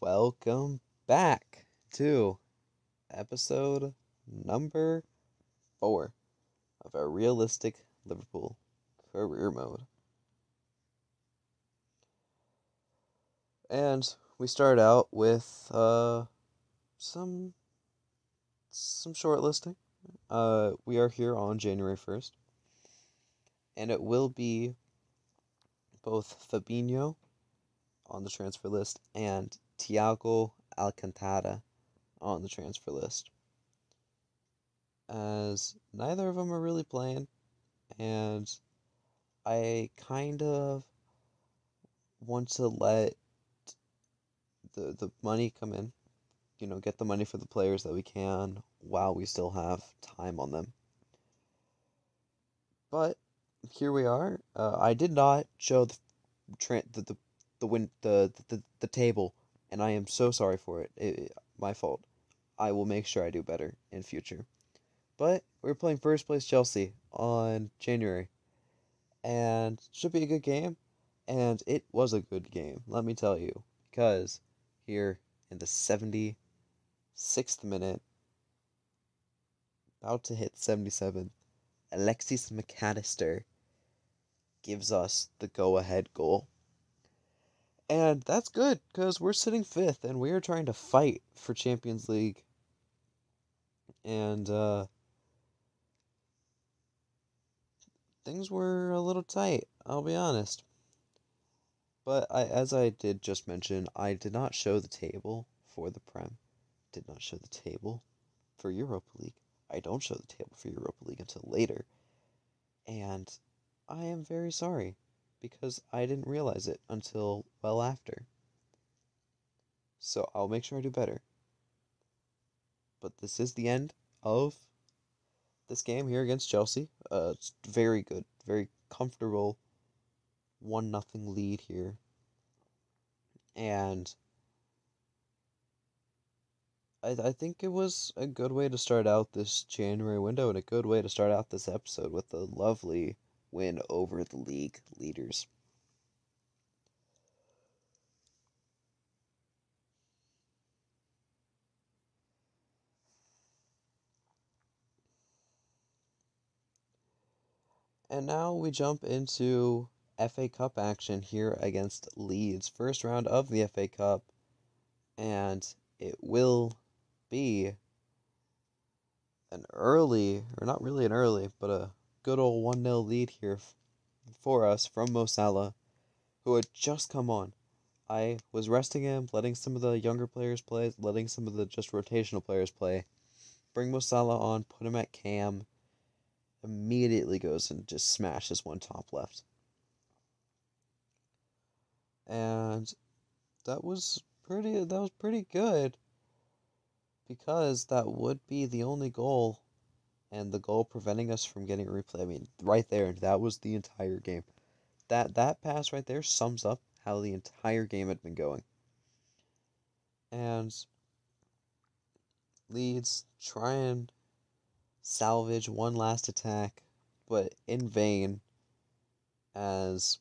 Welcome back to episode number 4 of our realistic Liverpool career mode. And we start out with some shortlisting. We are here on January 1st, and it will be both Fabinho on the transfer list and Thiago Alcantara on the transfer list, as neither of them are really playing, and I kind of want to let the money come in, get the money for the players that we can while we still have time on them. But here we are. I did not show the table, and I am so sorry for it. My fault. I will make sure I do better in future. But we're playing first place Chelsea on January, and should be a good game. And it was a good game, let me tell you, because here in the 76th minute, about to hit 77, Alexis McAllister gives us the go-ahead goal. And that's good, because we're sitting 5th, and we are trying to fight for Champions League. And, things were a little tight, I'll be honest. But as I did just mention, I did not show the table for the Prem. Did not show the table for Europa League. I don't show the table for Europa League until later. And I am very sorry, because I didn't realize it until well after. So I'll make sure I do better. But this is the end of this game here against Chelsea. It's very good, very comfortable 1-0 lead here. And I think it was a good way to start out this January window, and a good way to start out this episode with a lovely win over the league leaders. And now we jump into FA Cup action here against Leeds. First round of the FA Cup, and it will be an early, or not really an early, but a good old 1-0 lead here for us from Mo Salah, who had just come on. I was resting him, letting some of the younger players play, letting some of the just rotational players play. Bring Mo Salah on, put him at cam, immediately goes and just smashes one top left. And that was pretty good, because that would be the only goal, and the goal preventing us from getting a replay. I mean, right there, that was the entire game. That pass right there sums up how the entire game had been going. And Leeds try and salvage one last attack, but in vain, as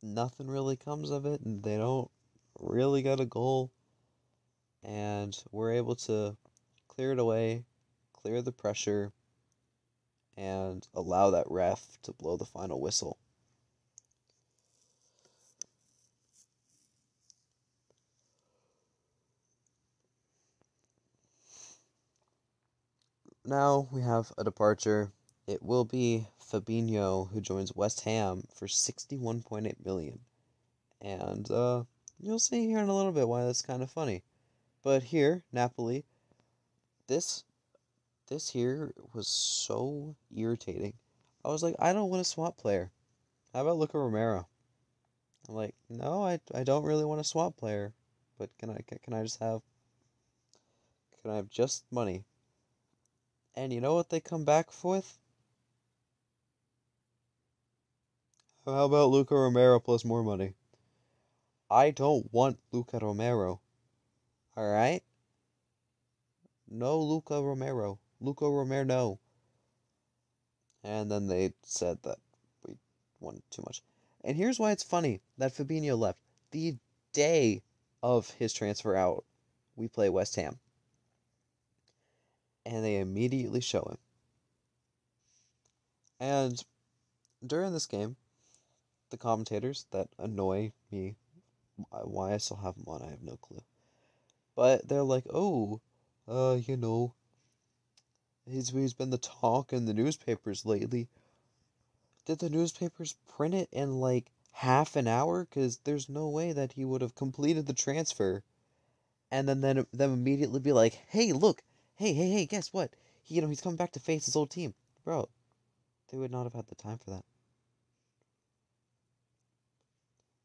nothing really comes of it, and they don't really get a goal. And we're able to clear it away, clear the pressure, and allow that ref to blow the final whistle. Now we have a departure. It will be Fabinho, who joins West Ham for 61.8 million. And you'll see here in a little bit why that's kind of funny. But here, Napoli, this here was so irritating. I was like, I don't want a swap player. How about Luca Romero? I'm like, no, I don't really want a swap player, but can I just have just money? And you know what they come back with? How about Luca Romero plus more money? I don't want Luca Romero. Alright? No Luca Romero. Luca Romero, no. And then they said that we wanted too much. And here's why it's funny that Fabinho left. The day of his transfer out, we play West Ham. And they immediately show him. And during this game, the commentators that annoy me, why I still have them on, I have no clue. But they're like, oh, you know, he's been the talk in the newspapers lately. Did the newspapers print it in like half an hour? Because there's no way that he would have completed the transfer and then them immediately be like, hey, look, hey, guess what? He's coming back to face his old team. Bro, they would not have had the time for that.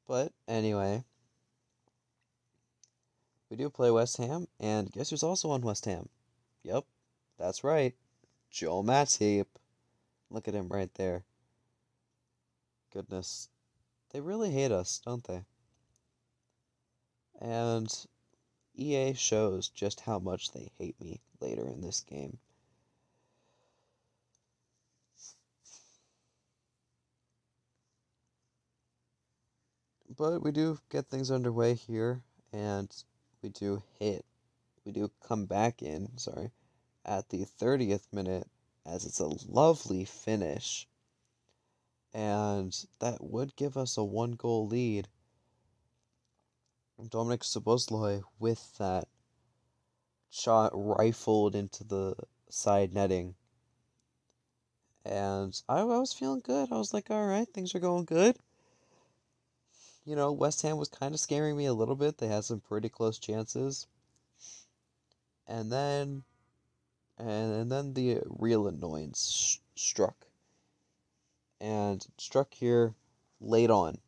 But anyway, we do play West Ham, and guess who's also on West Ham? Yep, that's right, Joe Matip. Look at him right there. Goodness, they really hate us, don't they? And EA shows just how much they hate me later in this game. But we do get things underway here, and we do come back in, at the 30th minute, as it's a lovely finish. And that would give us a 1-goal lead. Dominic Szoboszlai with that shot rifled into the side netting. And I was feeling good. I was like, all right, things are going good. West Ham was kind of scaring me a little bit. They had some pretty close chances. And then the real annoyance struck. And struck here late on.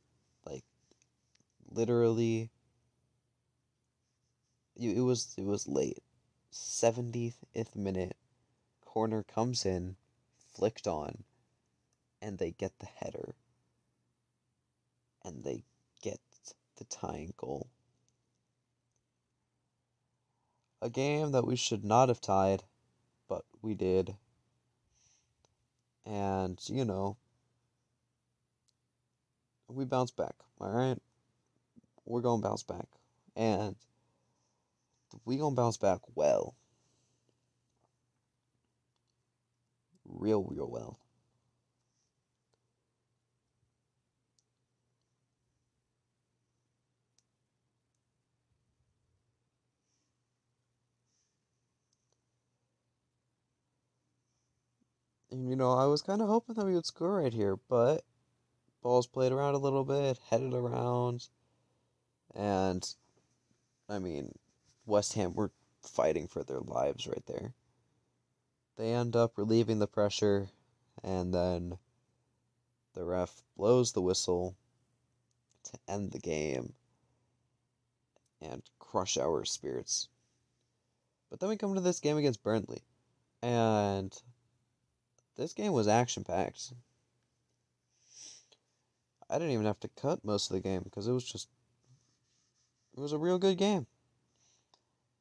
Like literally it was late. 70th minute. Corner comes in, flicked on, and they get the header. And they get the tying goal. A game that we should not have tied, but we did. And, we bounce back, alright? We're gonna bounce back. And we gonna bounce back well. Real well. And, I was kind of hoping that we would score right here, but ball's played around a little bit, headed around, and, I mean, West Ham were fighting for their lives right there. They end up relieving the pressure, and then the ref blows the whistle to end the game and crush our spirits. But then we come to this game against Burnley, and this game was action-packed. I didn't even have to cut most of the game because it was a real good game.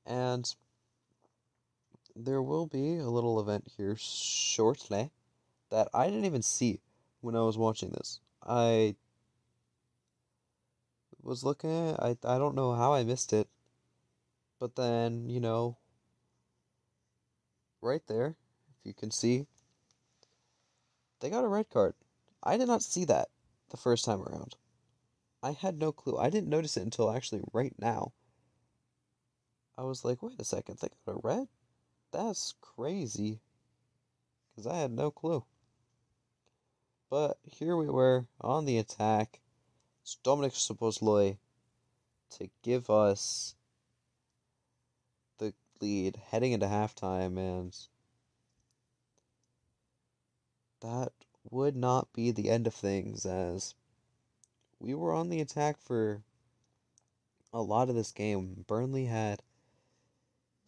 And there will be a little event here shortly that I didn't even see when I was watching this. I was looking, I don't know how I missed it, but then, right there, if you can see, they got a red card. I did not see that the first time around. I had no clue. I didn't notice it until actually right now. I was like, wait a second, they got a red? That's crazy. Because I had no clue. But here we were on the attack. It's Dominic Szoboszlai to give us the lead heading into halftime, and that would not be the end of things, as we were on the attack for a lot of this game. Burnley had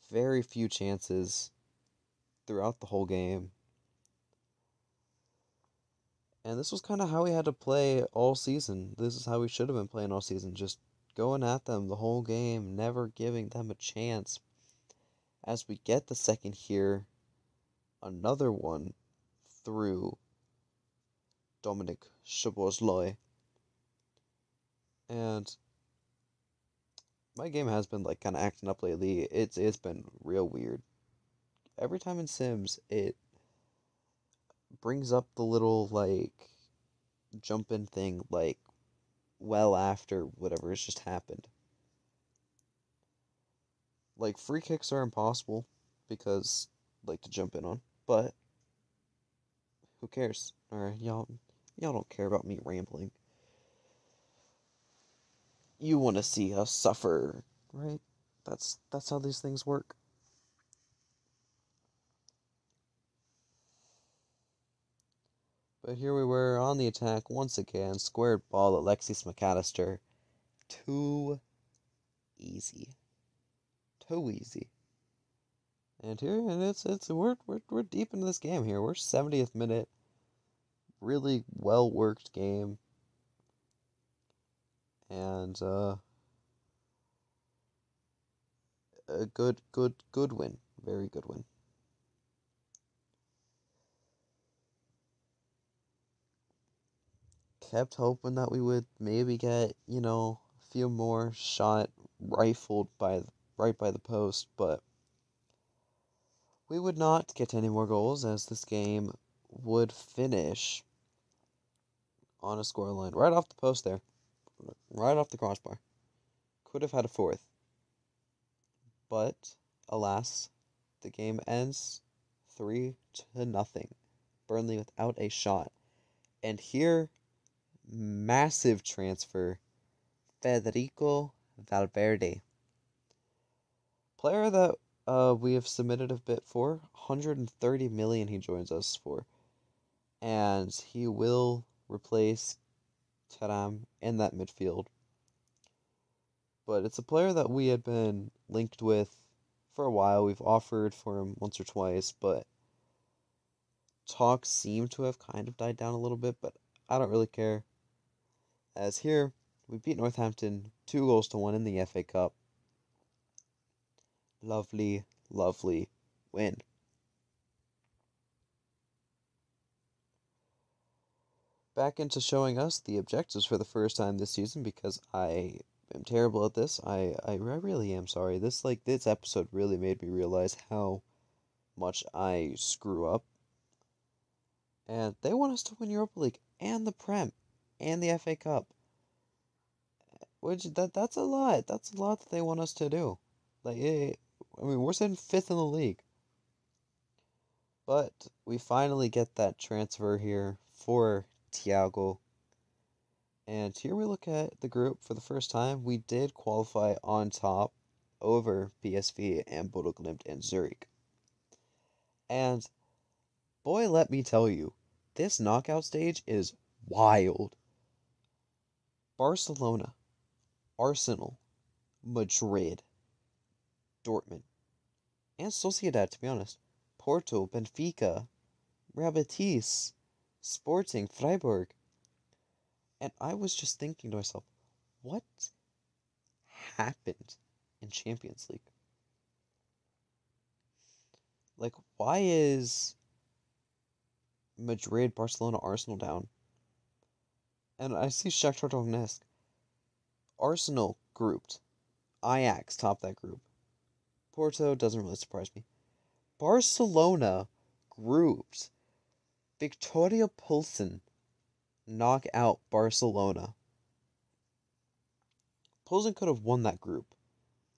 very few chances throughout the whole game. And this was kind of how we had to play all season. This is how we should have been playing all season. Just going at them the whole game, never giving them a chance. As we get the second here, another one through Dominic Szoboszlai. And My game has been like kind of acting up lately. It's been real weird. Every time in Sims, it brings up the little like jump in thing like well after whatever has just happened. Like free kicks are impossible because like to jump in on, but who cares? All right, y'all don't care about me rambling. You want to see us suffer, right? That's how these things work. But here we were on the attack once again. Squared ball, Alexis McAllister. Too easy. Too easy. And here, and it's we're deep into this game here. We're 70th minute. Really well worked game. And a good win. Very good win. Kept hoping that we would maybe get, a few more shot rifled right by the post, but we would not get any more goals as this game would finish on a scoreline right off the post there, right off the crossbar. Could have had a fourth, but alas, the game ends 3-0. Burnley without a shot. And here, massive transfer, Federico Valverde. Player that we have submitted a bid for, 130 million he joins us for. And he will replace Taram in that midfield. But it's a player that we had been linked with for a while. We've offered for him once or twice, but talks seem to have kind of died down a little bit, but I don't really care. As here, we beat Northampton 2-1 in the FA Cup. Lovely, lovely win. Back into showing us the objectives for the first time this season because I am terrible at this. I really am sorry. This episode really made me realize how much I screw up. And they want us to win Europa League and the Prem and the FA Cup. Which that's a lot. That's a lot that they want us to do. We're sitting fifth in the league. But we finally get that transfer here for Thiago. And here we look at the group for the first time. We did qualify on top over PSV and Bodo Glimt and Zurich. And boy, let me tell you, this knockout stage is wild. Barcelona, Arsenal, Madrid, Dortmund, and Sociedad, to be honest. Porto, Benfica, Real Betis, Sporting, Freiburg. And I was just thinking to myself, what happened in Champions League? Like, why is Madrid, Barcelona, Arsenal down? And I see Shakhtar Donetsk. Arsenal grouped. Ajax topped that group. Porto doesn't really surprise me. Barcelona grouped. Victoria Pilsen knock out Barcelona. Pilsen could have won that group.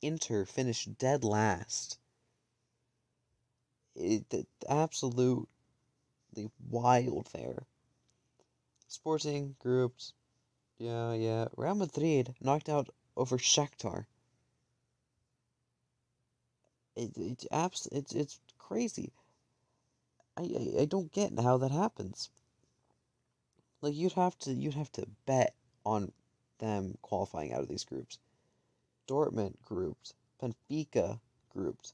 Inter finished dead last. Absolutely wild there. Sporting grouped. Yeah. Real Madrid knocked out over Shakhtar. It's crazy. I don't get how that happens. Like you'd have to bet on them qualifying out of these groups. Dortmund grouped, Benfica grouped.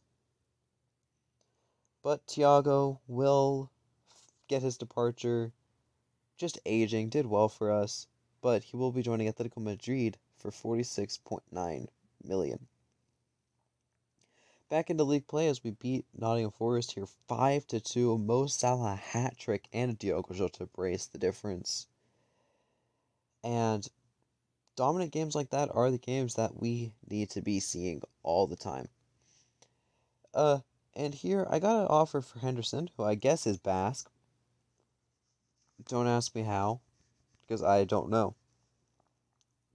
But Thiago will get his departure. Just aging, did well for us, but he will be joining Atletico Madrid for 46.9 million. Back into league play as we beat Nottingham Forest here 5-2. Mo Salah hat trick and Diogo Jota brace the difference. And dominant games like that are the games that we need to be seeing all the time. Uh, and here I got an offer for Henderson, who I guess is Basque. Don't ask me how, because I don't know.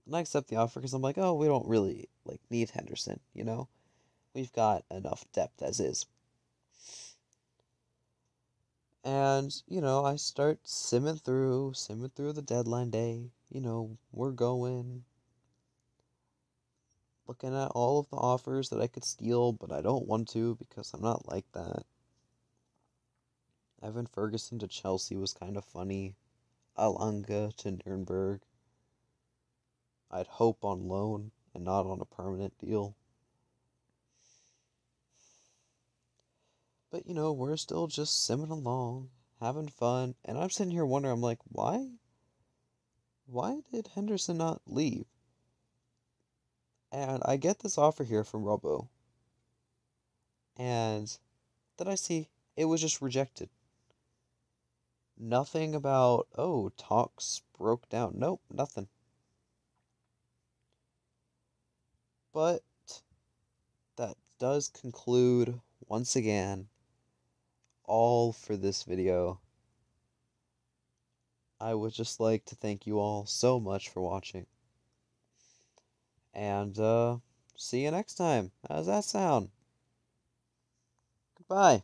And I accept the offer because I'm like, oh, we don't really need Henderson, you know? We've got enough depth as is. And, I start simming through the deadline day. We're going, looking at all of the offers that I could steal, but I don't want to because I'm not like that. Evan Ferguson to Chelsea was kind of funny. Alanga to Nuremberg. I'd hope on loan and not on a permanent deal. But, we're still just simming along, having fun. And I'm sitting here wondering, I'm like, why? Why did Henderson not leave? And I get this offer here from Robo. And then I see it was just rejected. Nothing about, oh, talks broke down. Nope, nothing. But that does conclude, once again, all for this video. I would just like to thank you all so much for watching. And, see you next time. How does that sound? Goodbye.